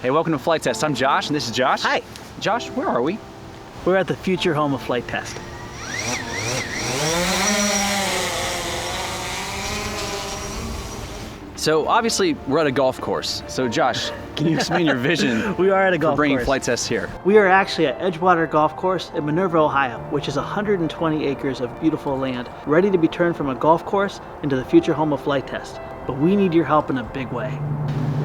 Hey, welcome to Flite Test. I'm Josh, and this is Josh. Hi. Josh, where are we? We're at the future home of Flite Test. So obviously, we're at a golf course. So Josh, can you explain your vision We are at a golf for bringing course. Flite Test here? We are actually at Edgewater Golf Course in Minerva, Ohio, which is 120 acres of beautiful land, ready to be turned from a golf course into the future home of Flite Test. But we need your help in a big way.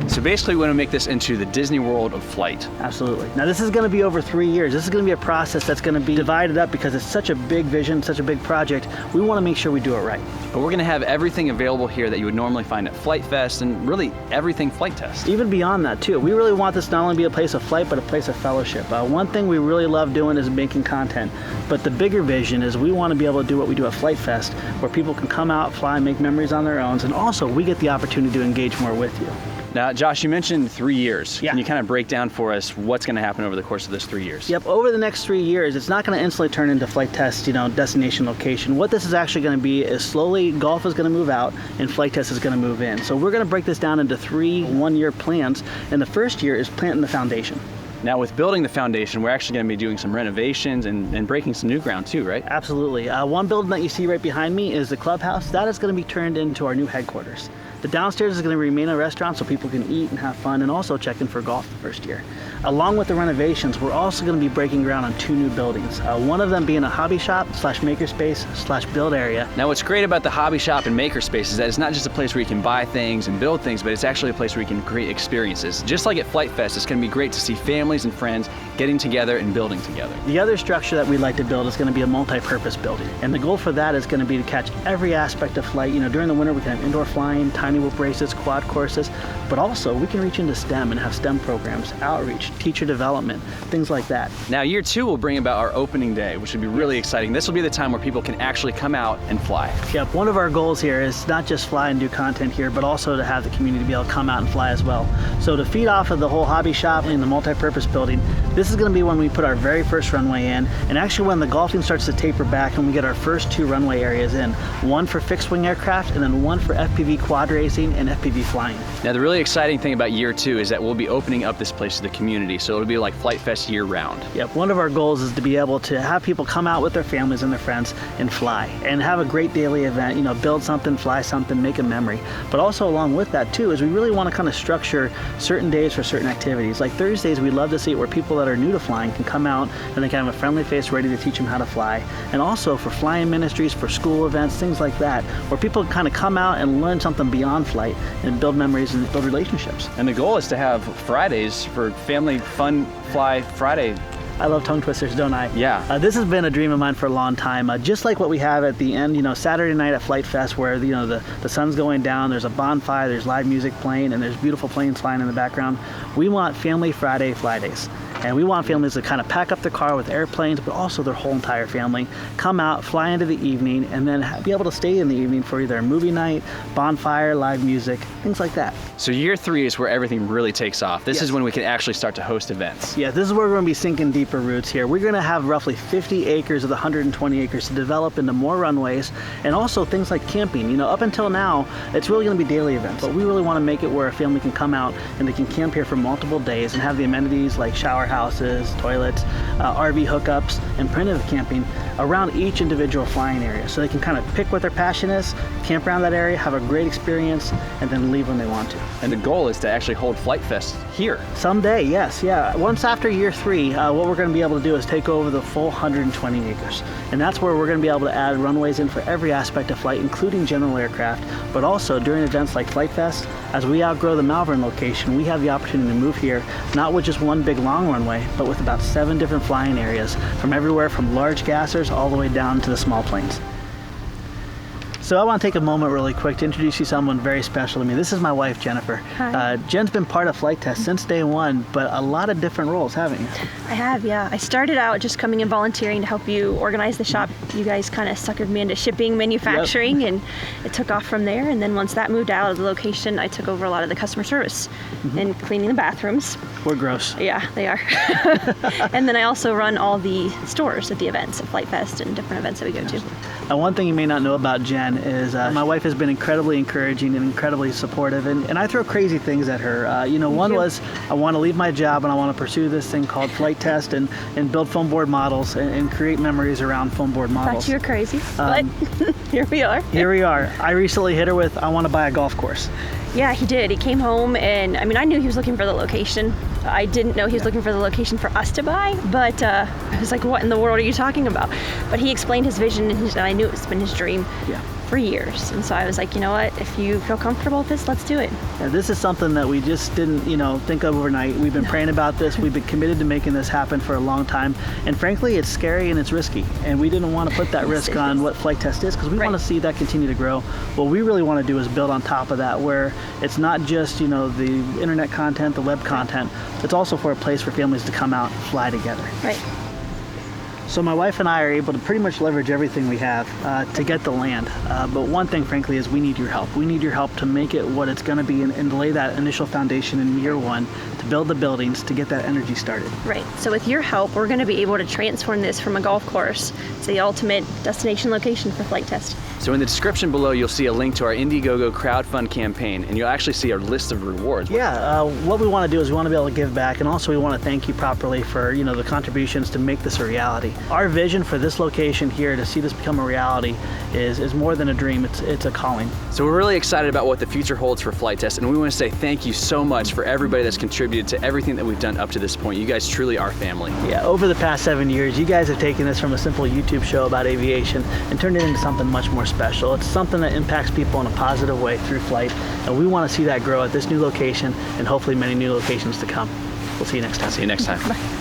So basically, we want to make this into the Disney World of flight. Absolutely. Now this is going to be over 3 years. This is going to be a process that's going to be divided up because it's such a big vision, such a big project. We want to make sure we do it right. But we're going to have everything available here that you would normally find at Flite Fest and really everything Flite Test. Even beyond that too. We really want this not only to be a place of flight, but a place of fellowship. One thing we really love doing is making content. But the bigger vision is we want to be able to do what we do at Flite Fest, where people can come out, fly, make memories on their own, and also we get the opportunity to engage more with you. Now, Josh, you mentioned 3 years. Yeah. Can you kind of break down for us what's going to happen over the course of those 3 years? Yep, over the next 3 years, it's not going to instantly turn into Flite Test, destination location. What this is actually going to be is slowly golf is going to move out and Flite Test is going to move in. So we're going to break this down into 3 one-year plans, and the first year is planting the foundation. Now, with building the foundation, we're actually going to be doing some renovations and breaking some new ground too, right? Absolutely. One building that you see right behind me is the clubhouse. That is going to be turned into our new headquarters. The downstairs is going to remain a restaurant so people can eat and have fun and also check in for golf the first year. Along with the renovations, we're also going to be breaking ground on 2 new buildings. One of them being a hobby shop / makerspace / build area. Now, what's great about the hobby shop and makerspace is that it's not just a place where you can buy things and build things, but it's actually a place where you can create experiences. Just like at Flite Fest, it's going to be great to see families and friends getting together and building together. The other structure that we'd like to build is going to be a multi-purpose building. And the goal for that is going to be to catch every aspect of flight. During the winter we can have indoor flying, tiny whoop races, quad courses, but also we can reach into STEM and have STEM programs, outreach, teacher development, things like that. Now, year 2 will bring about our opening day, which will be really exciting. This will be the time where people can actually come out and fly. Yep, one of our goals here is not just fly and do content here, but also to have the community be able to come out and fly as well. So to feed off of the whole hobby shop and the multi-purpose building, this is going to be when we put our very first runway in, and actually when the golfing starts to taper back and we get our first 2 runway areas in, one for fixed wing aircraft and then one for FPV quad racing and FPV flying. Now, the really exciting thing about year 2 is that we'll be opening up this place to the community, so it'll be like Flite Fest year round. Yep, one of our goals is to be able to have people come out with their families and their friends and fly and have a great daily event, build something, fly something, make a memory. But also along with that too is we really want to kind of structure certain days for certain activities. Like Thursdays, we love to see it where people that are new to flying can come out and they can have a friendly face ready to teach them how to fly. And also for flying ministries, for school events, things like that, where people kind of come out and learn something beyond flight and build memories and build relationships. And the goal is to have Fridays for family fun fly Friday. I love tongue twisters, don't I? Yeah. This has been a dream of mine for a long time. Just like what we have at the end, Saturday night at Flite Fest, where the sun's going down, there's a bonfire, there's live music playing, and there's beautiful planes flying in the background. We want Family Friday fly days. And we want families to kind of pack up their car with airplanes, but also their whole entire family, come out, fly into the evening, and then be able to stay in the evening for either a movie night, bonfire, live music, things like that. So year 3 is where everything really takes off. This Yes. is when we can actually start to host events. Yeah, this is where we're going to be sinking deeper roots here. We're going to have roughly 50 acres of the 120 acres to develop into more runways and also things like camping. Up until now, it's really going to be daily events, but we really want to make it where a family can come out and they can camp here for multiple days and have the amenities like shower houses, toilets, RV hookups, and primitive camping around each individual flying area. So they can kind of pick what their passion is, camp around that area, have a great experience, and then leave when they want to. And the goal is to actually hold Flite Fest here. Someday, yes, yeah. Once after year 3, what we're going to be able to do is take over the full 120 acres. And that's where we're going to be able to add runways in for every aspect of flight, including general aircraft, but also during events like Flite Fest, as we outgrow the Malvern location, we have the opportunity to move here, not with just one big long runway, but with about 7 different flying areas, from everywhere from large gassers all the way down to the small planes. So I want to take a moment really quick to introduce you to someone very special to me. This is my wife, Jennifer. Hi. Jen's been part of Flite Test since day one, but a lot of different roles, haven't you? I have, yeah. I started out just coming and volunteering to help you organize the shop. You guys kind of suckered me into shipping, manufacturing, and it took off from there. And then once that moved out of the location, I took over a lot of the customer service and cleaning the bathrooms. We're gross. Yeah, they are. And then I also run all the stores at the events at Flite Fest and different events that we go to. One thing you may not know about Jen is my wife has been incredibly encouraging and incredibly supportive, and I throw crazy things at her. One was I want to leave my job and I want to pursue this thing called Flite Test and build foam board models and create memories around foam board models. Thought you were crazy, but here we are. Here we are. I recently hit her with, I want to buy a golf course. Yeah, he did. He came home, and I knew he was looking for the location. I didn't know he was looking for the location for us to buy, but I was like, what in the world are you talking about? But he explained his vision, and I knew it's been his dream for years. And so I was like, you know what, if you feel comfortable with this, let's do it. Yeah, this is something that we just didn't, think of overnight. We've been praying about this. We've been committed to making this happen for a long time. And frankly, it's scary and it's risky. And we didn't want to put that risk on what Flite Test is, because we want to see that continue to grow. What we really want to do is build on top of that, where it's not just, the internet content, the web content. It's also for a place for families to come out and fly together. Right. So my wife and I are able to pretty much leverage everything we have to get the land. But one thing, frankly, is we need your help. We need your help to make it what it's going to be and lay that initial foundation in year one, to build the buildings, to get that energy started. Right. So with your help, we're going to be able to transform this from a golf course to the ultimate destination location for Flite Test. So in the description below, you'll see a link to our Indiegogo crowdfund campaign, and you'll actually see our list of rewards. Yeah, what we want to do is we want to be able to give back, and also we want to thank you properly for the contributions to make this a reality. Our vision for this location here, to see this become a reality, is more than a dream. It's a calling. So we're really excited about what the future holds for Flite Test, and we want to say thank you so much for everybody that's contributed to everything that we've done up to this point. You guys truly are family. Yeah, over the past 7 years, you guys have taken this from a simple YouTube show about aviation and turned it into something much more special. It's something that impacts people in a positive way through flight, and we want to see that grow at this new location and hopefully many new locations to come. We'll see you next time. See you next time. Bye.